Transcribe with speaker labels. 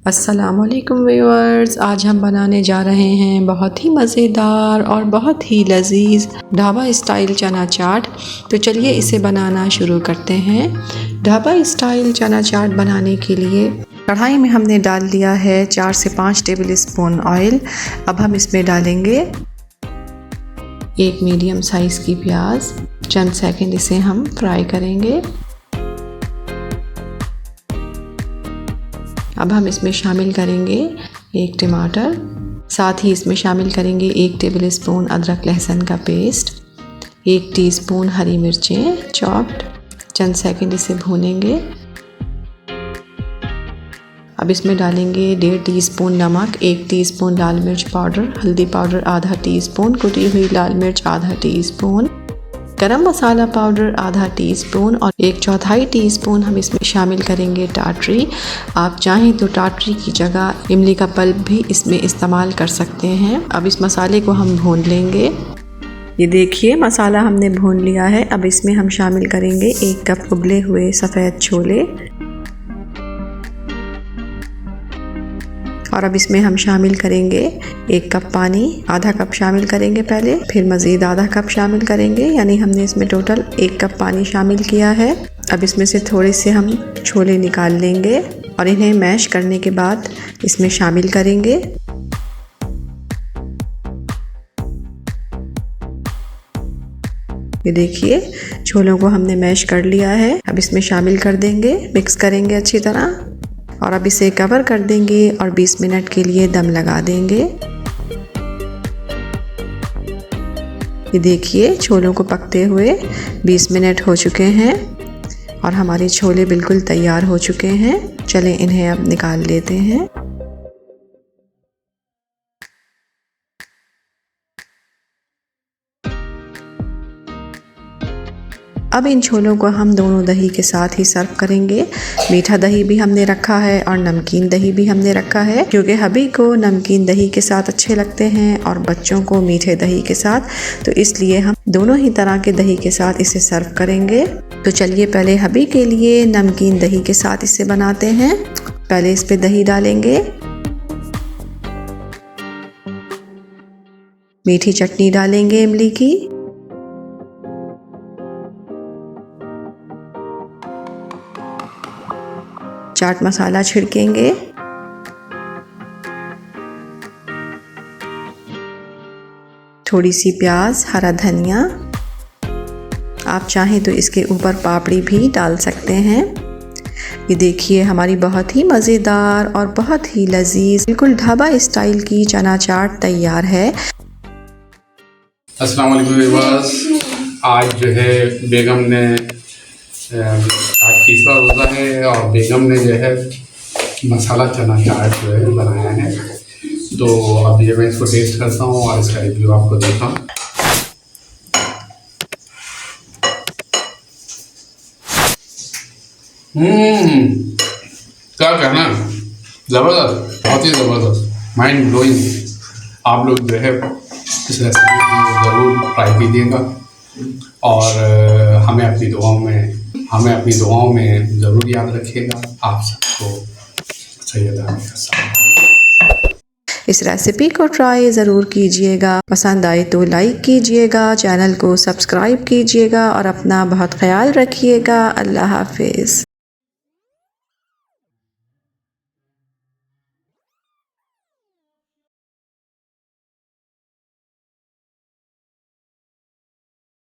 Speaker 1: अस्सलामुअलैकुम व्यूअर्स, आज हम बनाने जा रहे हैं बहुत ही मज़ेदार और बहुत ही लजीज ढाबा स्टाइल चना चाट। तो चलिए इसे बनाना शुरू करते हैं। ढाबा स्टाइल चना चाट बनाने के लिए कढ़ाई में हमने डाल दिया है 4 से 5 टेबल स्पून ऑयल। अब हम इसमें डालेंगे एक मीडियम साइज़ की प्याज। चंद सेकंड इसे हम फ्राई करेंगे। अब हम इसमें शामिल करेंगे एक टमाटर, साथ ही इसमें शामिल करेंगे 1 टेबल स्पून अदरक लहसुन का पेस्ट, 1 टीस्पून हरी मिर्चें चॉप्ड। चंद सेकंड इसे भूनेंगे। अब इसमें डालेंगे 1.5 टीस्पून नमक, 1 टीस्पून लाल मिर्च पाउडर, हल्दी पाउडर आधा टीस्पून, कुटी हुई लाल मिर्च आधा टीस्पून, गरम मसाला पाउडर आधा टीस्पून और 1/4 टीस्पून हम इसमें शामिल करेंगे टाटरी। आप चाहें तो टाटरी की जगह इमली का पल्प भी इसमें इस्तेमाल कर सकते हैं। अब इस मसाले को हम भून लेंगे। ये देखिए मसाला हमने भून लिया है। अब इसमें हम शामिल करेंगे 1 कप उबले हुए सफ़ेद छोले और अब इसमें हम शामिल करेंगे 1 कप पानी। आधा कप शामिल करेंगे पहले, फिर मज़ीद आधा कप शामिल करेंगे, यानी हमने इसमें टोटल 1 कप पानी शामिल किया है। अब इसमें से थोड़े से हम छोले निकाल लेंगे और इन्हें मैश करने के बाद इसमें शामिल करेंगे। ये देखिए छोलों को हमने मैश कर लिया है। अब इसमें शामिल कर देंगे, मिक्स करेंगे अच्छी तरह और अब इसे कवर कर देंगे और 20 मिनट के लिए दम लगा देंगे। ये देखिए छोलों को पकते हुए 20 मिनट हो चुके हैं और हमारे छोले बिल्कुल तैयार हो चुके हैं। चलें इन्हें अब निकाल लेते हैं। अब इन छोलों को हम दोनों दही के साथ ही सर्व करेंगे। मीठा दही भी हमने रखा है और नमकीन दही भी हमने रखा है, क्योंकि हबी को नमकीन दही के साथ अच्छे लगते हैं और बच्चों को मीठे दही के साथ, तो इसलिए हम दोनों ही तरह के दही के साथ इसे सर्व करेंगे। तो चलिए पहले हबी के लिए नमकीन दही के साथ इसे बनाते हैं। पहले इस पे दही डालेंगे, मीठी चटनी डालेंगे इमली की, चाट मसाला छिड़केंगे, थोड़ी सी प्याज, हरा धनिया। आप चाहें तो इसके ऊपर पापड़ी भी डाल सकते हैं। ये देखिए हमारी बहुत ही मज़ेदार और बहुत ही लजीज बिल्कुल ढाबा स्टाइल की चना चाट तैयार है।
Speaker 2: अस्सलाम वालेकुम व्यूअर्स, आज जो है बेगम ने आज तीसरा रोज़ा है और बेगम ने जो है मसाला चना चाट जो है बनाया है। तो अब ये मैं इसको टेस्ट करता हूँ और इसका रिव्यू आपको देता हूँ। क्या कहना, ज़बरदस्त, बहुत ही ज़बरदस्त, माइंड ब्लोइंग। आप लोग जो है इस रेसिपी को ज़रूर ट्राई कीजिएगा और हमें अपनी दुआओं में ज़रूर याद रखिएगा। आप सबको सैयद आमिर का सलाम।
Speaker 1: इस रेसिपी को ट्राई ज़रूर कीजिएगा। पसंद आए तो लाइक कीजिएगा, चैनल को सब्सक्राइब कीजिएगा और अपना बहुत ख्याल रखिएगा। अल्लाह हाफिज़।